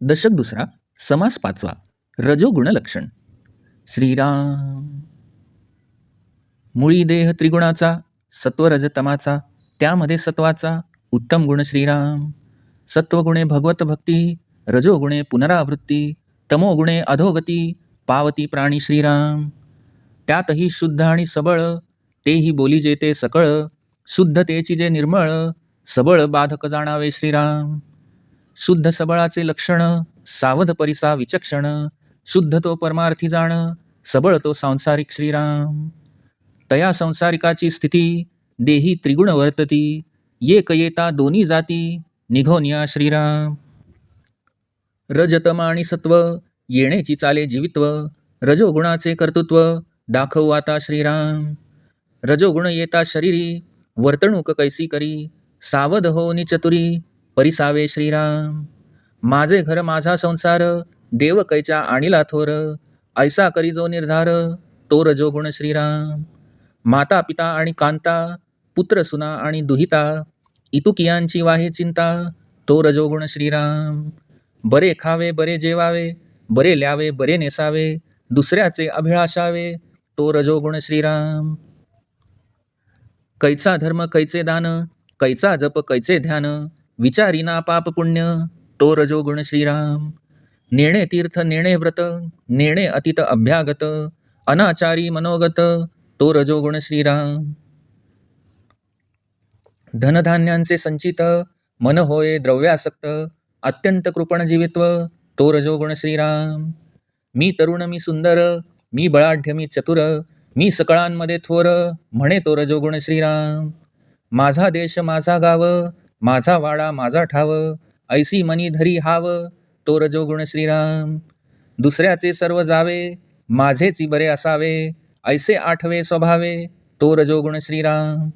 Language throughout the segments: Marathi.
दशक दुसरा, समास पाचवा. रजोगुण लक्षण. श्रीराम. मुळी देह त्रिगुणाचा, सत्वरजतमाचा, त्यामध्ये सत्वाचा उत्तम गुण श्रीराम. सत्वगुणे भगवत भक्ती, रजोगुणे पुनरावृत्ती, तमोगुणे अधोगती, पावती प्राणी श्रीराम. त्यातही शुद्ध आणि सबळ, तेही बोली जेते सकळ, शुद्धतेची जे निर्मळ, सबळ बाधक जाणावे श्रीराम. शुद्ध सबळाचे लक्षण, सावध परिसा विचक्षण, शुद्ध तो परमार्थी जाण, सबळ तो सांसारिक श्रीराम. तया संसारिकाची स्थिती, देही त्रिगुण वर्तती, एक येता दोन्ही जाती, निघोनिया श्रीराम. रजतम आणि सत्व, येण्याची चाले जीवित्व, रजोगुणाचे कर्तृत्व, दाखवू आता श्रीराम. रजोगुण येता शरीरी, वर्तणूक कैसी करी, सावध हो निचतुरी, परिसावे श्रीराम. माझे घर माझा संसार, देव कैच्या आणिला थोर, ऐसा करी जो निर्धार, तो रजोगुण श्रीराम. माता पिता आणि कांता, पुत्र सुना आणि दुहिता, इतुकियांची वाहे चिंता, तो रजोगुण श्रीराम. बरे खावे बरे जेवावे, बरे ल्यावे बरे नेसावे, दुसऱ्याचे अभिलाषावे, तो रजोगुण श्रीराम. कैचा धर्म कैचे दान, कैचा जप कैचे ध्यान, विचारीना पाप पुण्य, तो रजोगुण श्रीराम. नेणे तीर्थ नेणे व्रत, नेणे अतीत अभ्यागत, अनाचारी मनोगत, तो रजोगुण श्रीराम. धनधान्यांचे संचित, मन होय द्रव्यासक्त, अत्यंत कृपण जीवित्व, तो रजोगुण श्रीराम. मी तरुण मी सुंदर, मी बळाढ्य मी चतुर, मी सकळांमध्ये थोर, म्हणे तो रजोगुण श्रीराम. माझा देश माझा गाव, माझा वाडा माझा ठाव, ऐसी मनी धरी हाव, तो रजोगुण श्रीराम. दुसऱ्याचे सर्व जावे, माझेची बरे असावे, ऐसे आठवे स्वभावे, तो रजोगुण श्रीराम.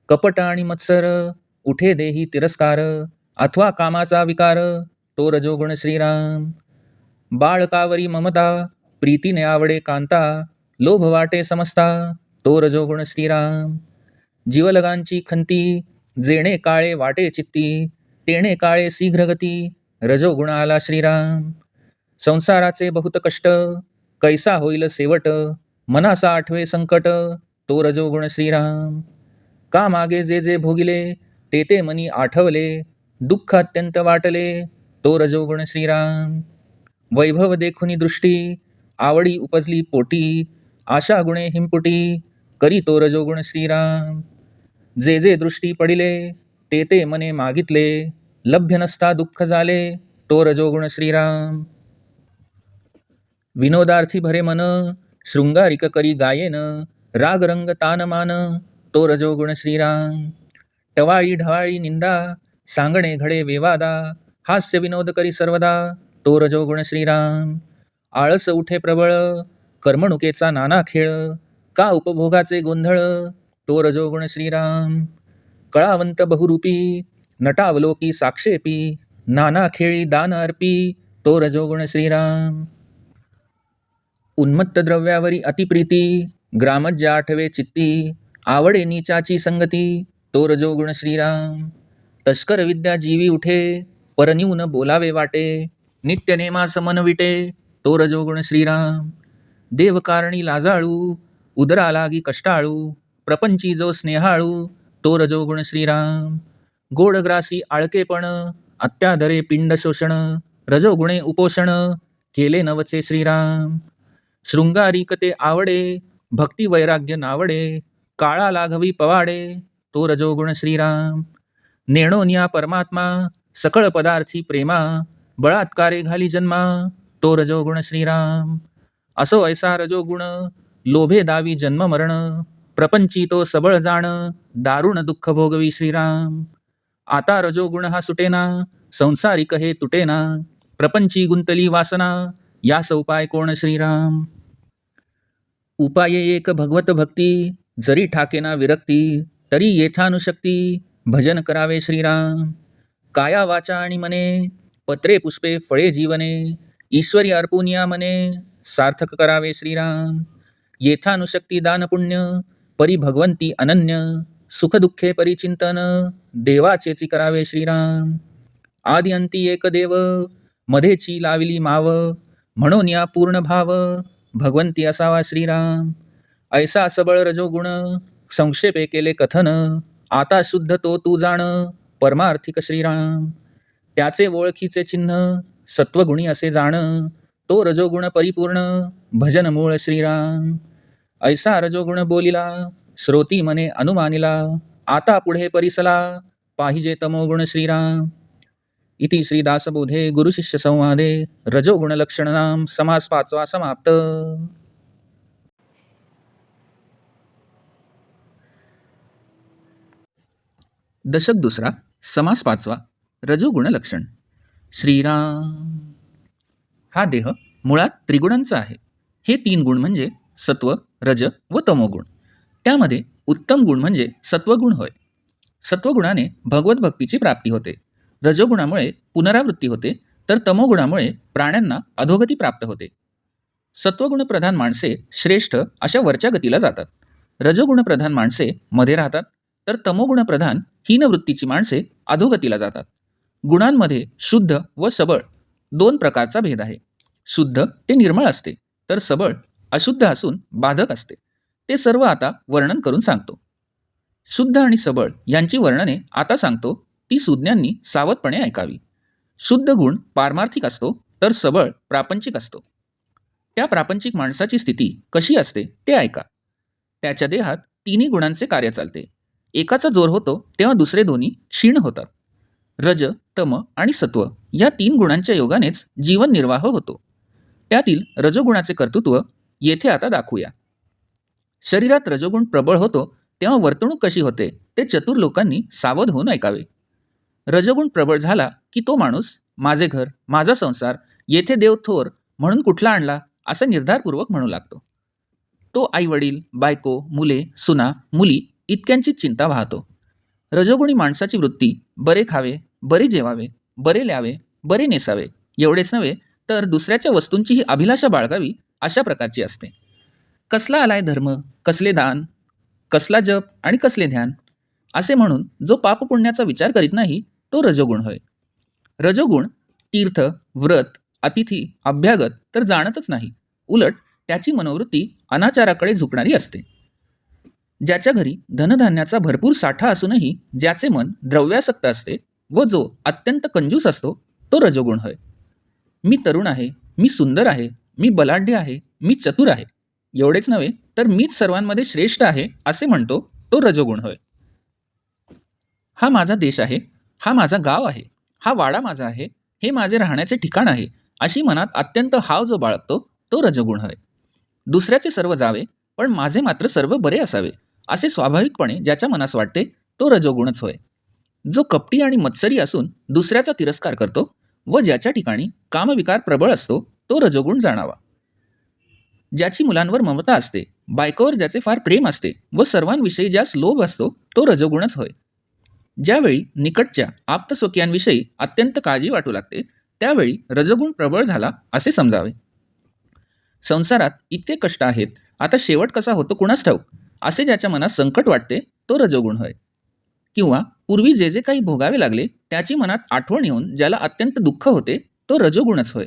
कपट आणि मत्सर, उठे देही तिरस्कार, अथवा कामाचा विकार, तो रजोगुण श्रीराम. बाळकावरी ममता, प्रीतीने आवडे कांता, लोभ वाटे समजता, तो रजोगुण श्रीराम. जीवलगांची खंती, जेणे काळे वाटे चित्ती, तेणे काळे शीघ्रगती, रजोगुण आला श्रीराम. संसाराचे बहुत कष्ट, कैसा होईल सेवट, मनासा आठवे संकट, तो रजोगुण श्रीराम. का मागे जे जे भोगिले, ते ते मनी आठवले, दुःख अत्यंत वाटले, तो रजोगुण श्रीराम. वैभव देखुनी दृष्टी, आवडी उपजली पोटी, आशा गुणे हिंपुटी, करी तो रजोगुण श्रीराम. जे जे दृष्टी पडिले, ते ते मने मागितले, लभ्य नसता दुःख झाले, तो रजोगुण श्रीराम. विनोदार्थी भरे मन, शृंगारिक करी गायेन, राग रंग तान मान, तो रजोगुण श्रीराम. टवाळी ढवाळी निंदा, सांगणे घडे विवादा, हास्य विनोद करी सर्वदा, तो रजोगुण श्रीराम. आळस उठे प्रबळ, कर्मणुकेचा नाना खेळ, का उपभोगाचे गोंधळ, तो रजोगुण श्रीराम. कळावंत बहुरूपी, नटावलोकी साक्षेपी, नाना खेळी दान अर्पी, तो रजोगुण श्रीराम. उन्मत्त द्रव्यावरी अतिप्रीती, ग्रामज्य आठवे चित्ती, आवडे नीचाची संगती, तो रजोगुण श्रीराम. तस्कर विद्या जीवी उठे, परन्यून बोलावे वाटे, नित्य नेमास मन विटे, तो रजोगुण श्रीराम. देवकारणी लाजाळू, उदरा लागी कष्टाळू, प्रपंची जो स्नेहाळू, तो रजोगुण श्रीराम. गोडग्रासी आळकेपण, अत्यादरे पिंड शोषण, रजोगुणे उपोषण, केले नवचे श्रीराम. शृंगारिकते आवडे, भक्ती वैराग्य नावडे, काळा लाघवी पवाडे, तो रजोगुण श्रीराम. नेणोनिया परमात्मा, सकळ पदार्थी प्रेमा, बळात्कारे घाली जन्मा, तो रजोगुण श्रीराम. असो ऐसा रजोगुण, लोभे दावी जन्म मरण, प्रपंची तो सबळ जाण, दारुण दुःख भोगवी श्रीराम. आता रजोगुण हा सुटेना, संसारिक हे तुटेना, प्रपंची गुंतली वासना, यास उपाय कोण श्रीराम. उपाय एक भगवत भक्ती, जरी ठाकेना विरक्ती, तरी येथानुशक्ती, भजन करावे श्रीराम. काया वाचा आणि मने, पत्रे पुष्पे फळे जीवने, ईश्वरी अर्पुनिया मने, सार्थक करावे श्रीराम. येथानुशक्ती दान पुण्य, परी भगवंती अनन्य, सुख दुःखे परिचिंतन, देवाचेची करावे श्रीराम. आदि अंती एक देव, मध्येची लाविली माव, म्हणून या पूर्ण भाव, भगवंती असावा श्रीराम. ऐसा सबळ रजोगुण, संक्षेपे केले कथन, आता शुद्ध तो तू जाण, परमार्थिक श्रीराम. त्याचे ओळखीचे चिन्ह, सत्वगुणी असे जाण, तो रजोगुण परिपूर्ण, भजन मूळ श्रीराम. ऐसा रजोगुण बोलिला, श्रोती मने अनुमानिला, आता पुढे परिसला, पाहिजे तमोगुण श्रीराम. इति श्रीदासबोधे गुरुशिष्य संवादे रजोगुण लक्षणनाम समास 5वा समाप्त. दशक 2 समास 5वा रजोगुण लक्षण. श्रीराम. हा देह मुळात त्रिगुणांचा आहे. हे 3 गुण म्हणजे सत्व, रज व तमोगुण. त्यामध्ये उत्तम गुण म्हणजे सत्वगुण होय. सत्वगुणाने भगवत भक्तीची प्राप्ती होते. रजोगुणामुळे पुनरावृत्ती होते, तर तमोगुणामुळे प्राण्यांना अधोगती प्राप्त होते. सत्वगुण प्रधान माणसे श्रेष्ठ अशा वरच्या गतीला जातात. रजोगुण प्रधान माणसे मध्ये राहतात, तर तमोगुण प्रधान हीनवृत्तीची माणसे अधोगतीला जातात. गुणांमध्ये शुद्ध व सबळ 2 प्रकारचा भेद आहे. शुद्ध ते निर्मळ असते, तर सबळ अशुद्ध असून बाधक असते. ते सर्व आता वर्णन करून सांगतो. शुद्ध आणि सबळ यांची वर्णने आता सांगतो, ती सुज्ञांनी सावधपणे ऐकावी. शुद्ध गुण पारमार्थिक असतो, तर सबळ प्रापंचिक असतो. त्या प्रापंचिक माणसाची स्थिती कशी असते ते ऐका. त्याच्या देहात 3 गुणांचे कार्य चालते. एकाचा जोर होतो तेव्हा दुसरे दोन्ही क्षीण होतात. रज, तम आणि सत्व या 3 गुणांच्या योगानेच जीवन निर्वाह होतो. त्यातील रजोगुणाचे कर्तृत्व येथे आता दाखवूया. शरीरात रजोगुण प्रबळ होतो तेव्हा वर्तणूक कशी होते ते चतुर लोकांनी सावध होऊन ऐकावे. रजोगुण प्रबळ झाला की तो माणूस माझे घर, माझा संसार, येथे देव थोर म्हणून कुठला आणला असं निर्धारपूर्वक म्हणू लागतो. तो आई वडील, बायको, मुले, सुना, मुली इतक्यांचीच चिंता वाहतो. रजोगुणी माणसाची वृत्ती बरे खावे, बरे जेवावे, बरे ल्यावे, बरे नेसावे एवढेच नव्हे, तर दुसऱ्याच्या वस्तूंचीही अभिलाषा बाळगावी अशा प्रकारची असते. कसला आलाय धर्म, कसले दान, कसला जप आणि कसले ध्यान असे म्हणून जो पापपुण्याचा विचार करीत नाही तो रजोगुण होय. रजोगुण तीर्थ, व्रत, अतिथी, अभ्यागत तर जाणतच नाही. उलट त्याची मनोवृत्ती अनाचाराकडे झुकणारी असते. ज्याच्या घरी धनधान्याचा भरपूर साठा असूनही ज्याचे मन द्रव्यासक्त असते व जो अत्यंत कंजूस असतो तो रजोगुण होय. मी तरुण आहे, मी सुंदर आहे, मी बलाढ्य आहे, मी चतुर आहे एवढेच नव्हे, तर मीच सर्वांमध्ये श्रेष्ठ आहे असे म्हणतो तो रजोगुण होय. हा माझा देश आहे, हा माझा गाव आहे, हा वाडा माझा आहे, हे माझे राहण्याचे ठिकाण आहे अशी मनात अत्यंत हाव जो बाळगतो तो रजोगुण होय. दुसऱ्याचे सर्व जावे पण माझे मात्र सर्व बरे असावे असे स्वाभाविकपणे ज्याच्या मनास वाटते तो रजोगुणच होय. जो कपटी आणि मत्सरी असून दुसऱ्याचा तिरस्कार करतो व ज्याच्या ठिकाणी कामविकार प्रबळ असतो तो रजोगुण जाणावा. ज्याची मुलांवर ममता असते, बायकोवर ज्याचे फार प्रेम असते व सर्वांविषयी ज्यास लोभ असतो तो रजोगुणच होय. ज्यावेळी निकटच्या आप्तस्वकीयांविषयी अत्यंत काळजी वाटू लागते त्यावेळी रजोगुण प्रबळ झाला असे समजावे. संसारात इतके कष्ट आहेत, आता शेवट कसा होतो कुणास ठाऊक असे ज्याच्या मनात संकट वाटते तो रजोगुण होय. किंवा पूर्वी जे जे काही भोगावे लागले त्याची मनात आठवण येऊन ज्याला अत्यंत दुःख होते तो रजोगुणच होय.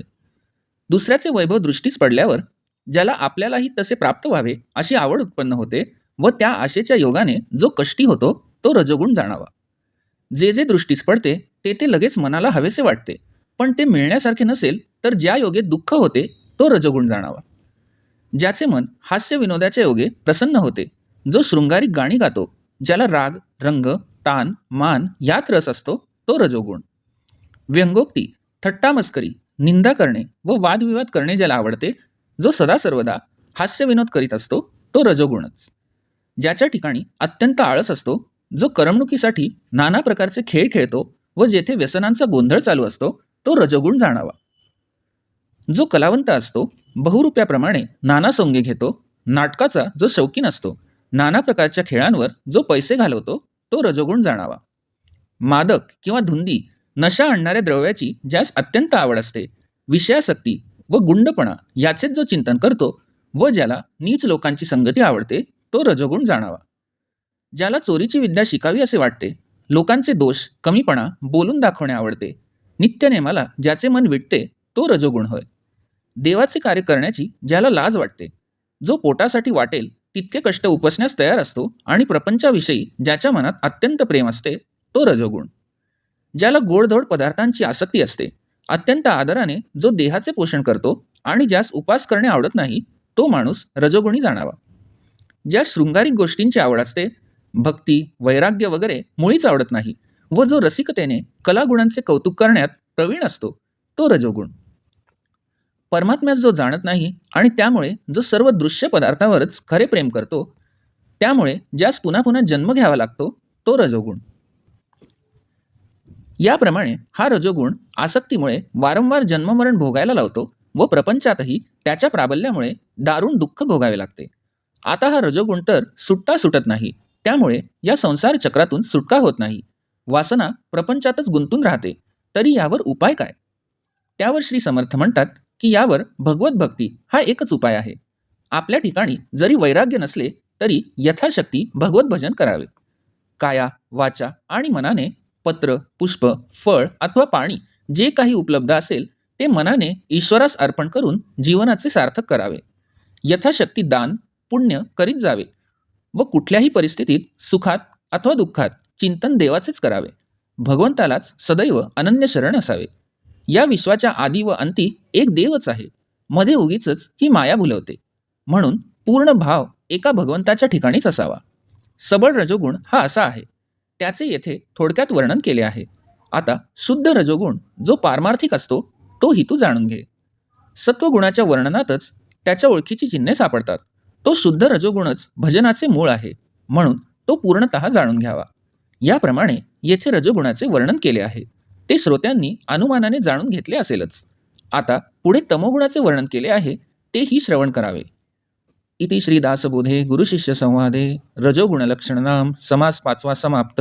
दुसऱ्याचे वैभव दृष्टीस पडल्यावर ज्याला आपल्यालाही तसे प्राप्त व्हावे अशी आवड उत्पन्न होते व त्या आशेच्या योगाने जो कष्टी होतो तो रजोगुण जाणावा. जे जे दृष्टीस पडते ते ते लगेच मनाला हवेसे वाटते, पण ते मिळण्यासारखे नसेल तर ज्या योगे दुःख होते तो रजोगुण जाणावा. ज्याचे मन हास्य विनोदाच्या योगे प्रसन्न होते, जो शृंगारिक गाणी गातो, ज्याला राग, रंग, तान, मान यात रस असतो तो रजोगुण. व्यंगोक्ती, थट्टामस्करी, निंदा करणे व वादविवाद करणे ज्याला आवडते, जो सदा सर्वदा हास्य विनोद करीत असतो तो रजोगुणच. ज्याच्या ठिकाणी अत्यंत आळस असतो, जो करमणुकीसाठी नाना प्रकारचे खेळ खेळतो व जेथे व्यसनांचा गोंधळ चालू असतो तो रजोगुण जाणावा. जो कलावंत असतो, बहुरूप्याप्रमाणे नाना सोंगे घेतो, नाटकाचा जो शौकीन असतो, नाना प्रकारच्या खेळांवर जो पैसे घालवतो तो रजोगुण जाणावा. मादक किंवा धुंदी, नशा आणणाऱ्या द्रव्याची ज्यास अत्यंत आवड असते, विषयासक्ती व गुंडपणा याचेच जो चिंतन करतो व ज्याला नीच लोकांची संगती आवडते तो रजोगुण जाणावा. ज्याला चोरीची विद्या शिकावी असे वाटते, लोकांचे दोष, कमीपणा बोलून दाखवणे आवडते, नित्यनेमाला ज्याचे मन विटते तो रजोगुण होय. देवाचे कार्य करण्याची ज्याला लाज वाटते, जो पोटासाठी वाटेल तितके कष्ट उपसण्यास तयार असतो आणि प्रपंचाविषयी ज्याच्या मनात अत्यंत प्रेम असते तो रजोगुण. ज्याला गोडधोड पदार्थांची आसक्ती असते, अत्यंत आदराने जो देहाचे पोषण करतो आणि ज्यास उपास करणे आवडत नाही तो माणूस रजोगुणी जाणावा. ज्यास शृंगारिक गोष्टींची आवड असते, भक्ती वैराग्य वगैरे मुळीच आवडत नाही व जो रसिकतेने कलागुणांचे कौतुक करण्यात प्रवीण असतो तो रजोगुण. परमात्म्यास जो जाणत नाही आणि त्यामुळे जो सर्व दृश्य पदार्थावरच खरे प्रेम करतो, त्यामुळे ज्यास पुन्हा पुन्हा जन्म घ्यावा लागतो तो रजोगुण. याप्रमाणे हा रजोगुण आसक्तीमुळे वारंवार जन्ममरण भोगायला लावतो व प्रपंचातही त्याच्या प्राबल्यामुळे दारुण दुःख भोगावे लागते. आता हा रजोगुण तर सुटता सुटत नाही, त्यामुळे या संसार चक्रातून सुटका होत नाही. वासना प्रपंचातच गुंतून राहते. तरी यावर उपाय काय? त्यावर श्री समर्थ म्हणतात की यावर भगवत भक्ती हा एकच उपाय आहे. आपल्या ठिकाणी जरी वैराग्य नसले तरी यथाशक्ती भगवत भजन करावे. काया वाचा आणि मनाने पत्र पुष्प फळ अथवा पाणी जे काही उपलब्ध असेल ते मनाने ईश्वरास अर्पण करून जीवनाचे सार्थक करावे. यथाशक्ती दान पुण्य करीत जावे व कुठल्याही परिस्थितीत सुखात अथवा दुःखात चिंतन देवाचेच करावे. भगवंतालाच सदैव अनन्य शरण असावे. या विश्वाच्या आदी व अंती एक देवच आहे, मध्ये उगीच ही माया भुलवते. म्हणून पूर्ण भाव एका भगवंताच्या ठिकाणीच असावा. सबळ रजोगुण हा असा आहे, त्याचे येथे थोडक्यात वर्णन केले आहे. आता शुद्ध रजोगुण जो पारमार्थिक असतो तोही तू जाणून घे. सत्वगुणाच्या वर्णनातच त्याच्या ओळखीची चिन्हे सापडतात. तो शुद्ध रजोगुणच भजनाचे मूळ आहे, म्हणून तो पूर्णतः जाणून घ्यावा. याप्रमाणे येथे रजोगुणाचे वर्णन केले आहे, ते श्रोत्यांनी अनुमानाने जाणून घेतले असेलच. आता पुढे तमोगुणाचे वर्णन केले आहे, तेही श्रवण करावे. इति श्री दासबोधे गुरुशिष्य संवादे रजोगुणलक्षणनाम समास 5वा समाप्त.